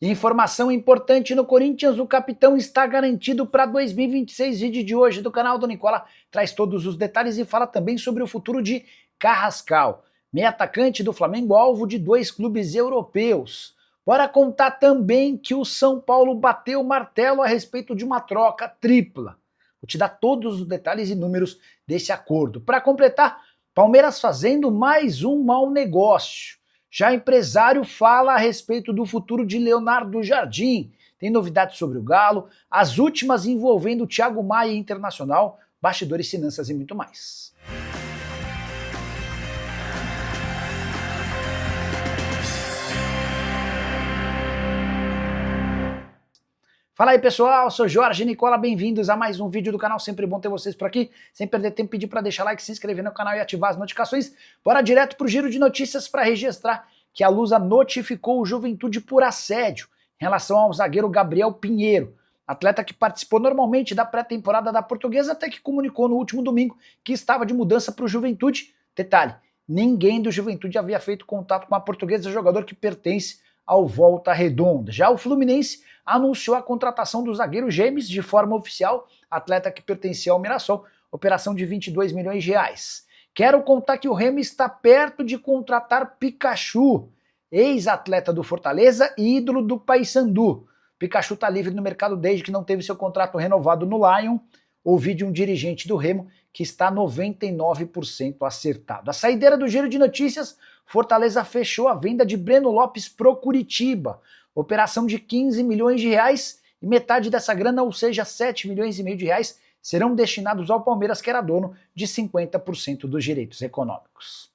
Informação importante no Corinthians, o capitão está garantido para 2026. Vídeo de hoje do canal do Nicola traz todos os detalhes e fala também sobre o futuro de Carrascal, meio atacante do Flamengo, alvo de 2 clubes europeus. Bora contar também que o São Paulo bateu o martelo a respeito de uma troca tripla. Vou te dar todos os detalhes e números desse acordo. Para completar, Palmeiras fazendo mais um mau negócio. Já empresário fala a respeito do futuro de Leonardo Jardim. Tem novidades sobre o Galo, as últimas envolvendo Thiago Maia e Internacional, bastidores, finanças e muito mais. Fala aí pessoal, sou Jorge Nicola, bem-vindos a mais um vídeo do canal, sempre bom ter vocês por aqui. Sem perder tempo, pedir para deixar like, se inscrever no canal e ativar as notificações. Bora direto pro giro de notícias para registrar que a Lusa notificou o Juventude por assédio em relação ao zagueiro Gabriel Pinheiro, atleta que participou normalmente da pré-temporada da Portuguesa, até que comunicou no último domingo que estava de mudança para o Juventude. Detalhe, ninguém do Juventude havia feito contato com a Portuguesa, jogador que pertence ao Volta Redonda. Já o Fluminense anunciou a contratação do zagueiro James de forma oficial, atleta que pertencia ao Mirassol, operação de 22 milhões de reais. Quero contar que o Remo está perto de contratar Pikachu, ex-atleta do Fortaleza e ídolo do Paysandu. Pikachu está livre no mercado desde que não teve seu contrato renovado no Lyon. Ouvi de um dirigente do Remo que está 99% acertado. A saideira do giro de notícias, Fortaleza fechou a venda de Breno Lopes pro Curitiba. Operação de 15 milhões de reais e metade dessa grana, ou seja, 7 milhões e meio de reais, serão destinados ao Palmeiras, que era dono de 50% dos direitos econômicos.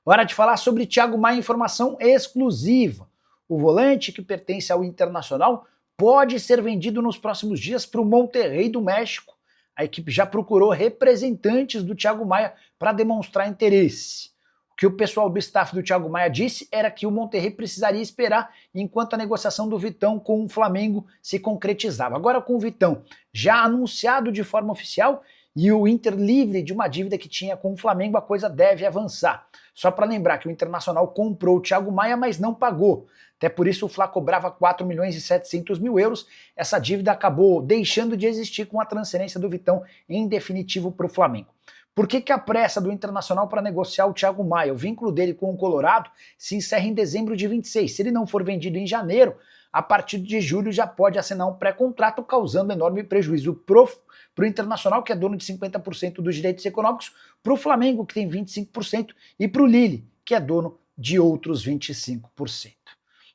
Hora de falar sobre Thiago Maia, informação exclusiva. O volante, que pertence ao Internacional, pode ser vendido nos próximos dias para o Monterrey do México. A equipe já procurou representantes do Thiago Maia para demonstrar interesse. O que o pessoal do staff do Thiago Maia disse era que o Monterrey precisaria esperar enquanto a negociação do Vitão com o Flamengo se concretizava. Agora, com o Vitão já anunciado de forma oficial e o Inter livre de uma dívida que tinha com o Flamengo, a coisa deve avançar. Só para lembrar que o Internacional comprou o Thiago Maia, mas não pagou. Até por isso o Fla cobrava 4 milhões e 700 mil euros. Essa dívida acabou deixando de existir com a transferência do Vitão em definitivo para o Flamengo. Por que a pressa do Internacional para negociar o Thiago Maia? O vínculo dele com o Colorado se encerra em dezembro de 26. Se ele não for vendido em janeiro, a partir de julho já pode assinar um pré-contrato, causando enorme prejuízo para o Internacional, que é dono de 50% dos direitos econômicos, para o Flamengo, que tem 25%, e para o Lille, que é dono de outros 25%.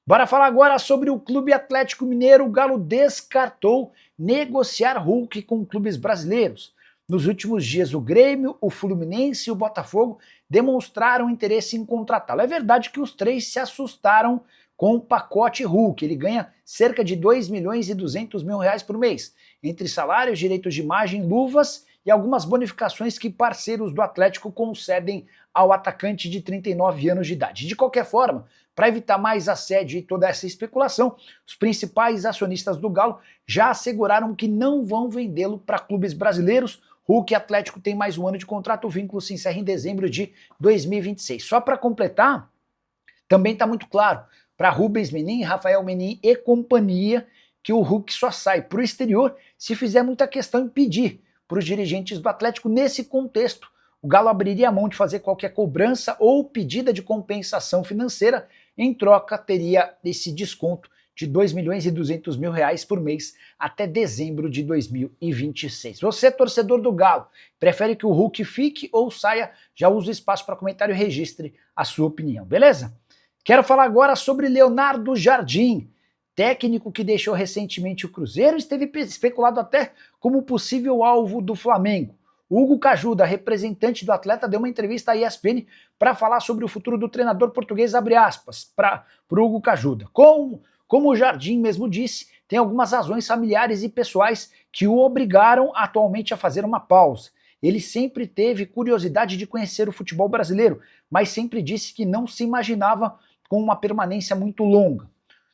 Bora falar agora sobre o Clube Atlético Mineiro. O Galo descartou negociar Hulk com clubes brasileiros. Nos últimos dias, o Grêmio, o Fluminense e o Botafogo demonstraram interesse em contratá-lo. É verdade que os três se assustaram com o pacote Hulk. Ele ganha cerca de 2 milhões e 200 mil reais por mês, entre salários, direitos de imagem, luvas e algumas bonificações que parceiros do Atlético concedem ao atacante de 39 anos de idade. De qualquer forma, para evitar mais assédio e toda essa especulação, os principais acionistas do Galo já asseguraram que não vão vendê-lo para clubes brasileiros. Hulk Atlético tem mais um ano de contrato, o vínculo se encerra em dezembro de 2026. Só para completar, também está muito claro para Rubens Menin, Rafael Menin e companhia que o Hulk só sai para o exterior se fizer muita questão em pedir para os dirigentes do Atlético. Nesse contexto, o Galo abriria a mão de fazer qualquer cobrança ou pedida de compensação financeira, em troca teria esse desconto de 2 milhões e 200 mil reais por mês até dezembro de 2026. Você, torcedor do Galo, prefere que o Hulk fique ou saia? Já usa o espaço para comentário e registre a sua opinião, beleza? Quero falar agora sobre Leonardo Jardim, técnico que deixou recentemente o Cruzeiro e esteve especulado até como possível alvo do Flamengo. Hugo Cajuda, representante do atleta, deu uma entrevista à ESPN para falar sobre o futuro do treinador português, abre aspas, para o Hugo Cajuda. Como o Jardim mesmo disse, tem algumas razões familiares e pessoais que o obrigaram atualmente a fazer uma pausa. Ele sempre teve curiosidade de conhecer o futebol brasileiro, mas sempre disse que não se imaginava com uma permanência muito longa.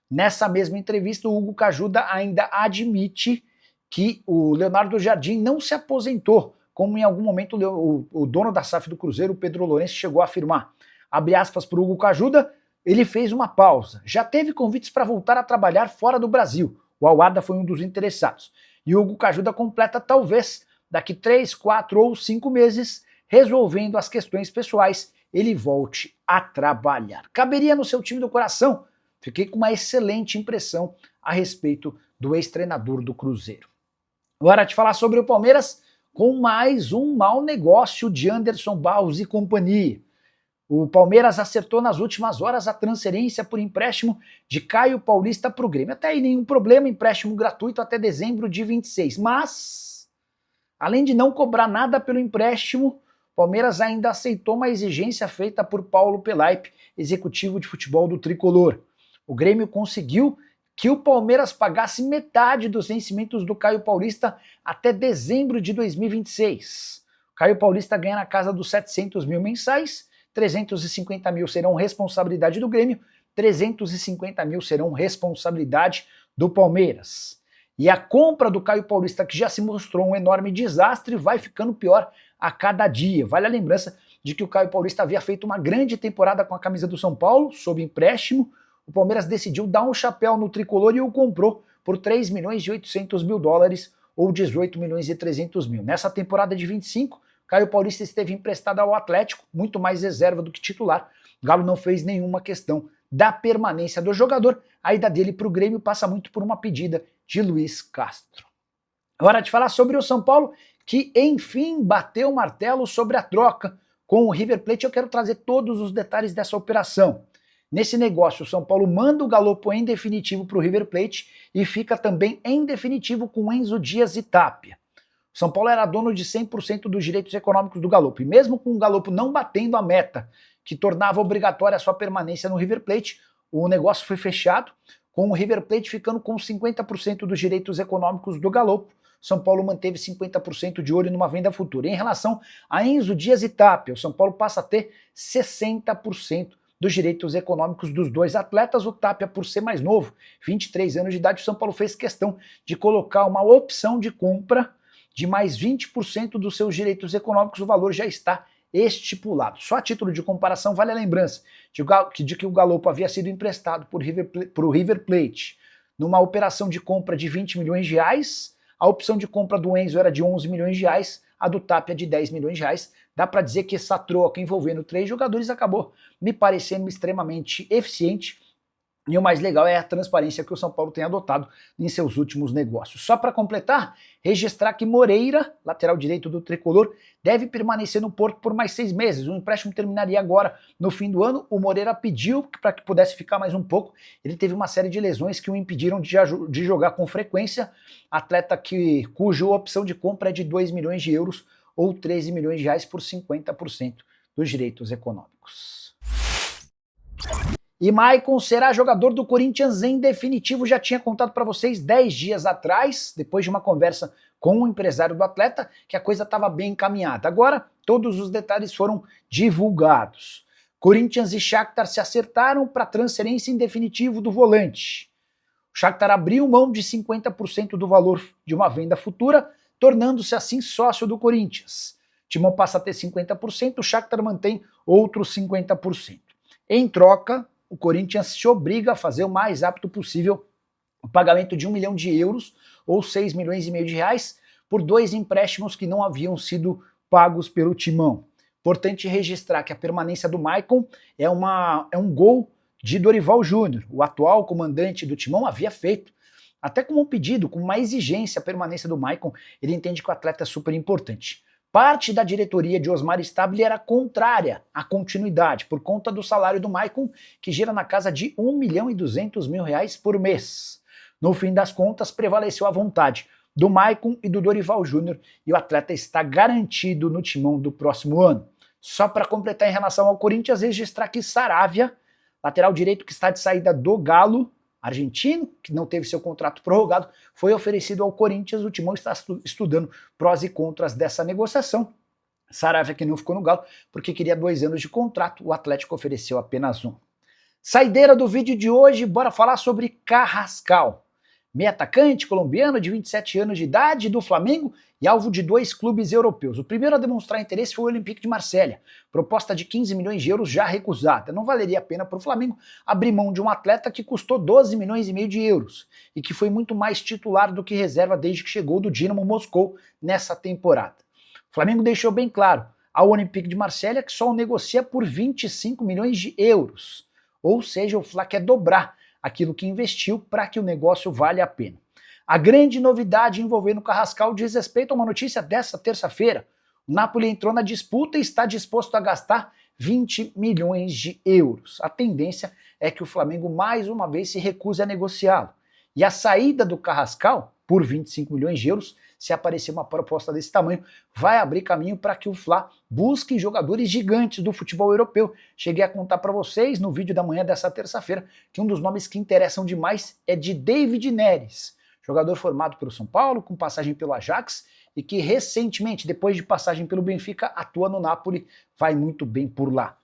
Nessa mesma entrevista, o Hugo Cajuda ainda admite que o Leonardo Jardim não se aposentou, como em algum momento o dono da SAF do Cruzeiro, o Pedro Lourenço, chegou a afirmar. Abre aspas para o Hugo Cajuda, ele fez uma pausa. Já teve convites para voltar a trabalhar fora do Brasil. O Al Arda foi um dos interessados. E o Hugo Cajuda completa talvez daqui 3, 4 ou 5 meses, resolvendo as questões pessoais, ele volte a trabalhar. Caberia no seu time do coração? Fiquei com uma excelente impressão a respeito do ex-treinador do Cruzeiro. Agora de falar sobre o Palmeiras com mais um mau negócio de Anderson Barros e companhia. O Palmeiras acertou nas últimas horas a transferência por empréstimo de Caio Paulista para o Grêmio. Até aí nenhum problema, empréstimo gratuito até dezembro de 26. Mas, além de não cobrar nada pelo empréstimo, o Palmeiras ainda aceitou uma exigência feita por Paulo Pelaipe, executivo de futebol do Tricolor. O Grêmio conseguiu que o Palmeiras pagasse metade dos vencimentos do Caio Paulista até dezembro de 2026. O Caio Paulista ganha na casa dos 700 mil mensais, 350 mil serão responsabilidade do Grêmio, 350 mil serão responsabilidade do Palmeiras. E a compra do Caio Paulista, que já se mostrou um enorme desastre, vai ficando pior a cada dia. Vale a lembrança de que o Caio Paulista havia feito uma grande temporada com a camisa do São Paulo, sob empréstimo. O Palmeiras decidiu dar um chapéu no Tricolor e o comprou por 3 milhões e 800 mil dólares ou 18 milhões e 300 mil. Nessa temporada de 25, Caio Paulista esteve emprestado ao Atlético, muito mais reserva do que titular. O Galo não fez nenhuma questão da permanência do jogador. A ida dele para o Grêmio passa muito por uma pedida de Luiz Castro. Hora de falar sobre o São Paulo, que enfim bateu o martelo sobre a troca com o River Plate. Eu quero trazer todos os detalhes dessa operação. Nesse negócio, o São Paulo manda o Galopo em definitivo para o River Plate e fica também em definitivo com Enzo Dias e Tapia. O São Paulo era dono de 100% dos direitos econômicos do Galopo, e mesmo com o Galopo não batendo a meta que tornava obrigatória a sua permanência no River Plate, o negócio foi fechado, com o River Plate ficando com 50% dos direitos econômicos do Galopo. São Paulo manteve 50% de olho numa venda futura. Em relação a Enzo Dias e Tapia, o São Paulo passa a ter 60% dos direitos econômicos dos dois atletas. O Tapia, por ser mais novo, 23 anos de idade, o São Paulo fez questão de colocar uma opção de compra de mais 20% dos seus direitos econômicos. O valor já está estipulado. Só a título de comparação, vale a lembrança de que o Galopo havia sido emprestado por o River Plate numa operação de compra de 20 milhões de reais. A opção de compra do Enzo era de 11 milhões de reais, a do Tapia de 10 milhões de reais. Dá para dizer que essa troca envolvendo 3 jogadores acabou me parecendo extremamente eficiente. E o mais legal é a transparência que o São Paulo tem adotado em seus últimos negócios. Só para completar, registrar que Moreira, lateral direito do Tricolor, deve permanecer no Porto por mais 6 meses. O empréstimo terminaria agora no fim do ano. O Moreira pediu para que pudesse ficar mais um pouco. Ele teve uma série de lesões que o impediram de jogar com frequência. Atleta cuja opção de compra é de 2 milhões de euros ou 13 milhões de reais por 50% dos direitos econômicos. E Maicon será jogador do Corinthians em definitivo. Já tinha contado para vocês 10 dias atrás, depois de uma conversa com o empresário do atleta, que a coisa estava bem encaminhada. Agora, todos os detalhes foram divulgados. Corinthians e Shakhtar se acertaram para a transferência em definitivo do volante. O Shakhtar abriu mão de 50% do valor de uma venda futura, tornando-se assim sócio do Corinthians. O Timão passa a ter 50%, o Shakhtar mantém outros 50%. Em troca, o Corinthians se obriga a fazer o mais rápido possível o pagamento de 1 milhão de euros ou 6 milhões e meio de reais por 2 empréstimos que não haviam sido pagos pelo Timão. Importante registrar que a permanência do Maicon é um gol de Dorival Júnior. O atual comandante do Timão havia feito, até como um pedido, como uma exigência, a permanência do Maicon. Ele entende que o atleta é super importante. Parte da diretoria de Osmar Stabile era contrária à continuidade, por conta do salário do Maicon, que gira na casa de 1 milhão e 200 mil reais por mês. No fim das contas, prevaleceu a vontade do Maicon e do Dorival Júnior, e o atleta está garantido no Timão do próximo ano. Só para completar em relação ao Corinthians, registrar que Saravia, lateral direito que está de saída do Galo, argentino, que não teve seu contrato prorrogado, foi oferecido ao Corinthians. O Timão está estudando prós e contras dessa negociação. Saravia que não ficou no Galo porque queria 2 anos de contrato, o Atlético ofereceu apenas 1. Saideira do vídeo de hoje, bora falar sobre Carrascal. meio atacante colombiano de 27 anos de idade do Flamengo e alvo de 2 clubes europeus. O primeiro a demonstrar interesse foi o Olympique de Marselha, proposta de 15 milhões de euros já recusada. Não valeria a pena para o Flamengo abrir mão de um atleta que custou 12 milhões e meio de euros e que foi muito mais titular do que reserva desde que chegou do Dinamo Moscou nessa temporada. O Flamengo deixou bem claro ao Olympique de Marselha que só o negocia por 25 milhões de euros, ou seja, o Fla quer dobrar aquilo que investiu para que o negócio valha a pena. A grande novidade envolvendo o Carrascal diz respeito a uma notícia desta terça-feira. O Napoli entrou na disputa e está disposto a gastar 20 milhões de euros. A tendência é que o Flamengo mais uma vez se recuse a negociá-lo. E a saída do Carrascal, por 25 milhões de euros, se aparecer uma proposta desse tamanho, vai abrir caminho para que o Fla busque jogadores gigantes do futebol europeu. Cheguei a contar para vocês no vídeo da manhã dessa terça-feira que um dos nomes que interessam demais é de David Neres, jogador formado pelo São Paulo, com passagem pelo Ajax, e que recentemente, depois de passagem pelo Benfica, atua no Napoli, vai muito bem por lá.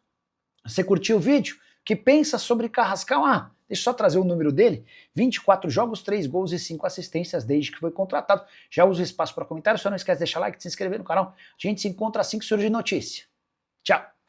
Você curtiu o vídeo? O que pensa sobre Carrascal? Deixa eu só trazer o número dele. 24 jogos, 3 gols e 5 assistências desde que foi contratado. Já usa o espaço para comentário, só não esquece de deixar like, de se inscrever no canal. A gente se encontra assim que surge notícia. Tchau!